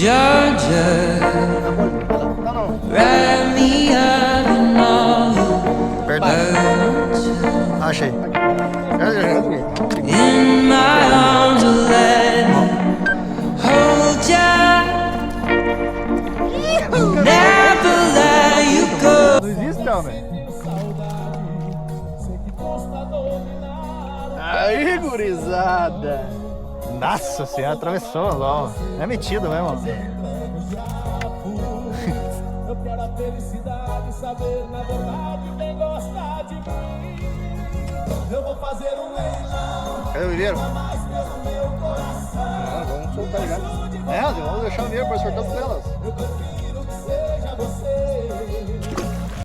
Georgia, wrap me up in all your words. Achei. In my arms, let me hold ya. Never let you go. Não existe, homem. Aí, gurizada. Nossa senhora, atravessou lá. É metido mesmo. Eu quero a felicidade, saber na verdade quem gosta de mim. Eu vou fazer um leilão. Cadê o Viveiro? Mais pelo meu coração. Vamos soltar já. Vamos deixar o Viveiro para sortar as telas. Eu tô